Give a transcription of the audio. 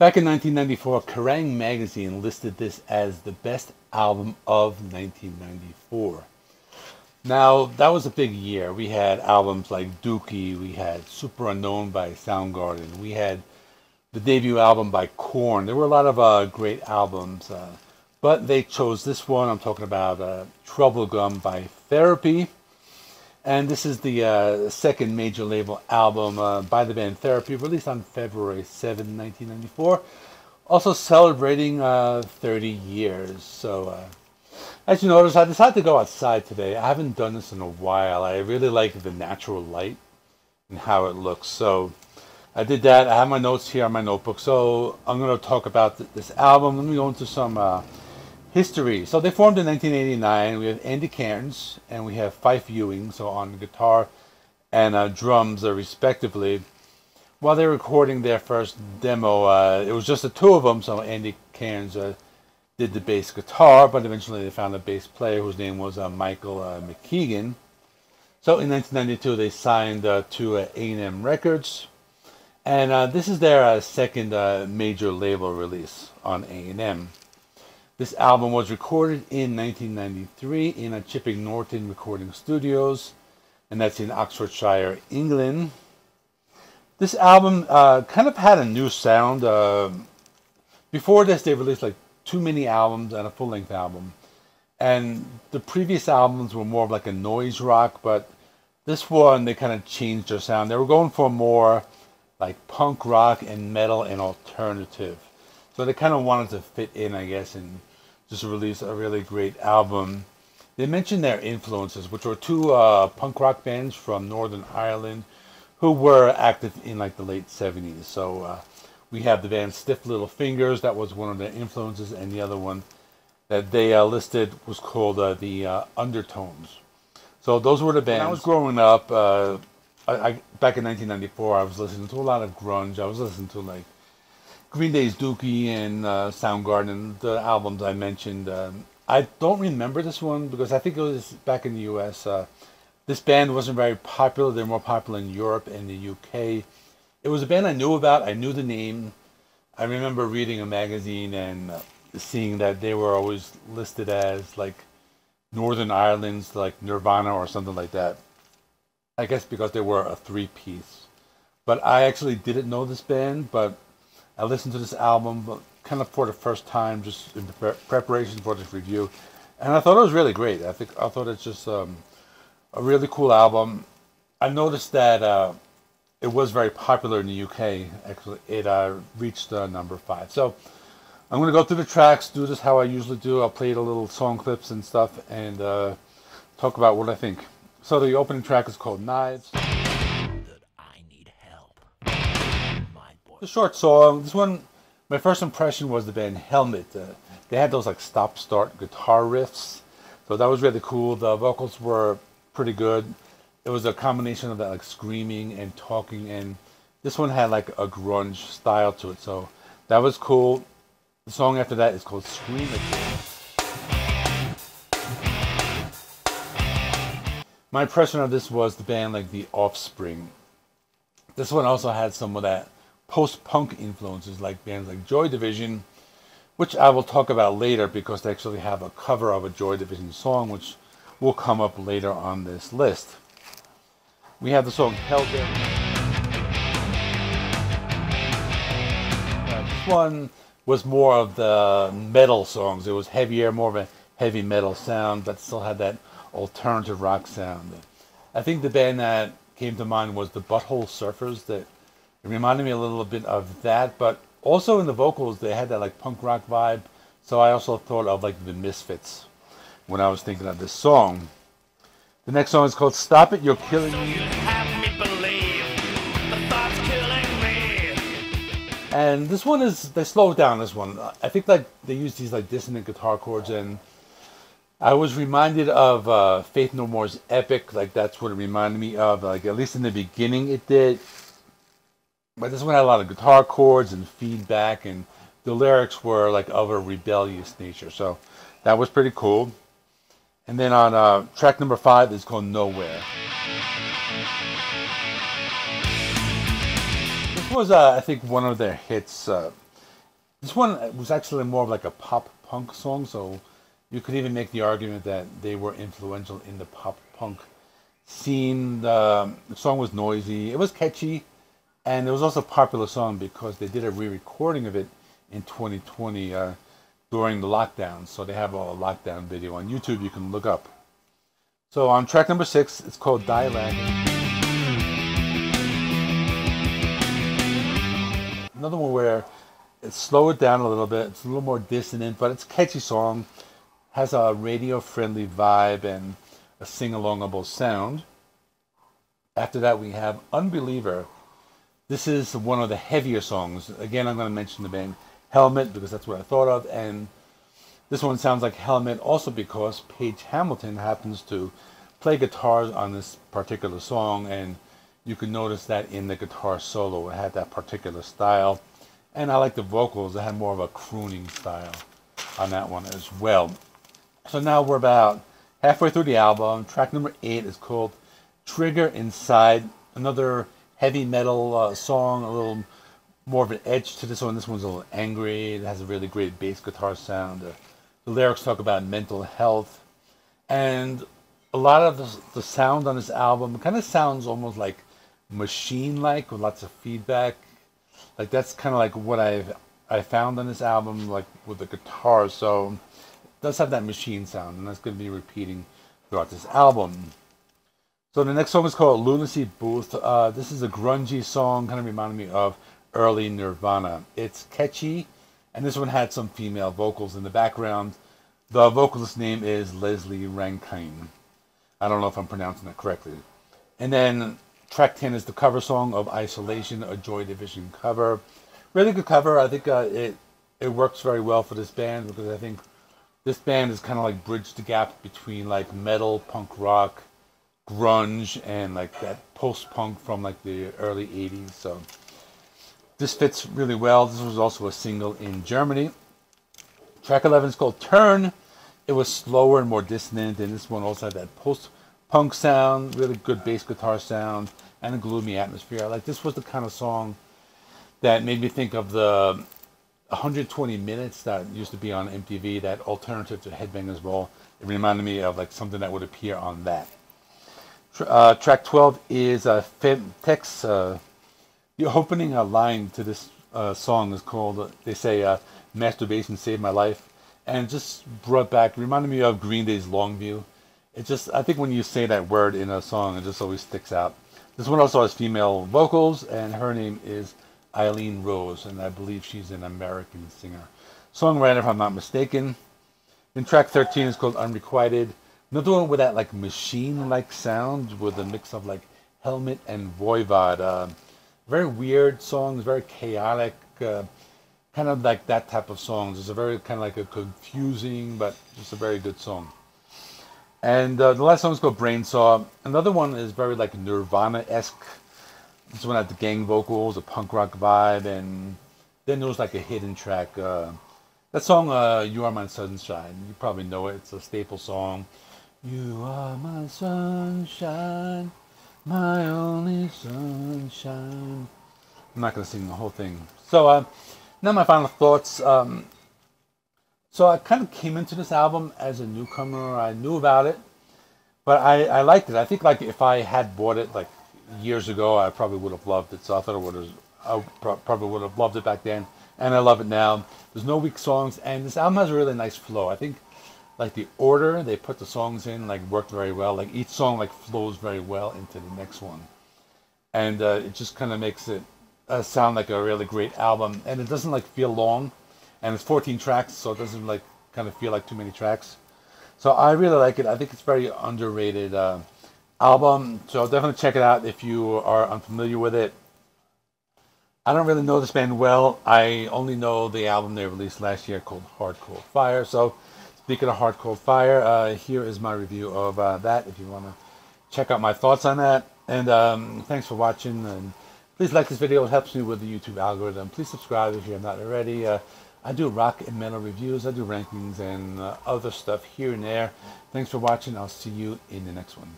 Back in 1994, Kerrang magazine listed this as the best album of 1994. Now, that was a big year. We had albums like Dookie, we had Superunknown by Soundgarden, we had the debut album by Korn. There were a lot of great albums, but they chose this one. I'm talking about Troublegum by Therapy. And this is the second major label album by the band Therapy, released on February 7, 1994. Also celebrating 30 years. So, as you notice, I decided to go outside today. I haven't done this in a while. I really like the natural light and how it looks. So, I did that. I have my notes here on my notebook. So, I'm going to talk about this album. Let me go into some history. So they formed in 1989. We have Andy Cairns and we have Fife Ewing, so on guitar and drums respectively. While they were recording their first demo, it was just the two of them. So Andy Cairns did the bass guitar, but eventually they found a bass player whose name was Michael McKeegan. So in 1992 they signed to A&M Records, and this is their second major label release on A&M. This album was recorded in 1993 in Chipping Norton Recording Studios, and that's in Oxfordshire, England. This album kind of had a new sound. Before this, they released like 2 mini albums and a full-length album. And the previous albums were more of like a noise rock, but this one, they kind of changed their sound. They were going for more like punk rock and metal and alternative. So they kind of wanted to fit in, I guess, and just release a really great album. They mentioned their influences, which were 2 punk rock bands from Northern Ireland who were active in like the late 70s. So we have the band Stiff Little Fingers, that was one of their influences, and the other one that they listed was called the Undertones. So those were the bands. When I was growing up, back in 1994, I was listening to a lot of grunge. I was listening to like Green Day's Dookie and Soundgarden, the albums I mentioned. I don't remember this one because I think it was back in the U.S. This band wasn't very popular. They're more popular in Europe and the U.K. It was a band I knew about. I knew the name. I remember reading a magazine and seeing that they were always listed as like Northern Ireland's like Nirvana or something like that. I guess because they were a 3-piece. But I actually didn't know this band, but I listened to this album kind of for the first time, just in preparation for this review, and I thought it was really great. I thought it's just a really cool album. I noticed that it was very popular in the UK. Actually, it reached number 5. So I'm going to go through the tracks, do this how I usually do. I'll play the little song clips and stuff, and talk about what I think. So the opening track is called Knives. A short song. This one, my first impression was the band Helmet. They had those like stop-start guitar riffs, so that was really cool. The vocals were pretty good. It was a combination of that like screaming and talking, and this one had like a grunge style to it, so that was cool. The song after that is called Scream Again. My impression of this was the band like The Offspring. This one also had some of that post-punk influences like bands like Joy Division, which I will talk about later because they actually have a cover of a Joy Division song which will come up later on this list. We have the song Hellbent. This one was more of the metal songs. It was heavier, more of a heavy metal sound, but still had that alternative rock sound. I think the band that came to mind was the Butthole Surfers. That it reminded me a little bit of that, but also in the vocals they had that like punk rock vibe. So I also thought of like the Misfits when I was thinking of this song. The next song is called Stop It, You're Killing Me. And this one is, they slowed down this one. I think like they use these like dissonant guitar chords, and I was reminded of Faith No More's Epic. Like that's what it reminded me of. Like at least in the beginning it did. But this one had a lot of guitar chords and feedback, and the lyrics were like of a rebellious nature. So that was pretty cool. And then on track number 5 is called Nowhere. This was, I think, one of their hits. This one was actually more of like a pop punk song, so you could even make the argument that they were influential in the pop punk scene. The song was noisy, it was catchy, and it was also a popular song because they did a re-recording of it in 2020 during the lockdown. So they have a lockdown video on YouTube you can look up. So on track number 6, it's called Dialect. Another one where it's slowed down a little bit. It's a little more dissonant, but it's a catchy song. Has a radio-friendly vibe and a sing-alongable sound. After that, we have Unbeliever. This is one of the heavier songs. Again, I'm going to mention the band Helmet because that's what I thought of. And this one sounds like Helmet also because Paige Hamilton happens to play guitars on this particular song. And you can notice that in the guitar solo. It had that particular style. And I like the vocals. It had more of a crooning style on that one as well. So now we're about halfway through the album. Track number 8 is called Trigger Inside. Another heavy metal song, a little more of an edge to this one. This one's a little angry. It has a really great bass guitar sound. The lyrics talk about mental health. And a lot of the sound on this album kind of sounds almost like machine-like with lots of feedback. Like that's kind of like what I found on this album, like with the guitar. So it does have that machine sound, and that's going to be repeating throughout this album. So the next song is called Lunacy Booth. This is a grungy song, kind of reminded me of early Nirvana. It's catchy, and this one had some female vocals in the background. The vocalist's name is Leslie Rankine. I don't know if I'm pronouncing that correctly. And then track 10 is the cover song of Isolation, a Joy Division cover. Really good cover. I think it works very well for this band because I think this band is kind of like bridged the gap between like metal, punk rock, grunge, and like that post-punk from like the early 80s. So this fits really well. This was also a single in Germany. Track 11 is called Turn. It was slower and more dissonant, and this one also had that post-punk sound, really good bass guitar sound, and a gloomy atmosphere. Like this was the kind of song that made me think of the 120 Minutes that used to be on MTV, that alternative to Headbangers Ball. It reminded me of like something that would appear on that. Track 12 is Femtex. The opening line to this song is called, they say, Masturbation Saved My Life. And it just brought back, reminded me of Green Day's Longview. It just, I think when you say that word in a song, it just always sticks out. This one also has female vocals, and her name is Eileen Rose, and I believe she's an American singer. Songwriter, if I'm not mistaken. Then track 13 is called Unrequited. Another one with that like machine-like sound with a mix of like Helmet and Voivod. Very weird songs, very chaotic, kind of like that type of songs. It's a very kind of like a confusing, but just a very good song. And the last song is called Brainsaw. Another one is very like Nirvana-esque. This one had the gang vocals, a punk rock vibe, and then there was like a hidden track. That song, You Are My Sunshine. You probably know it. It's a staple song. You are my sunshine, my only sunshine. I'm not going to sing the whole thing. So now my final thoughts. So I kind of came into this album as a newcomer. I knew about it, but I liked it. I think like if I had bought it like years ago, I probably would have loved it. So I thought probably would have loved it back then, and I love it now. There's no weak songs, and this album has a really nice flow. I think like the order they put the songs in like worked very well. Like each song like flows very well into the next one, and it just kind of makes it sound like a really great album. And it doesn't like feel long, and it's 14 tracks, so it doesn't like kind of feel like too many tracks. So I really like it. I think it's a very underrated album. So definitely check it out if you are unfamiliar with it. I don't really know this band well. I only know the album they released last year called Hard Cold Fire. So speaking of Hard Cold Fire, here is my review of that if you want to check out my thoughts on that. And thanks for watching. And please like this video. It helps me with the YouTube algorithm. Please subscribe if you have not already. I do rock and metal reviews. I do rankings and other stuff here and there. Thanks for watching. I'll see you in the next one.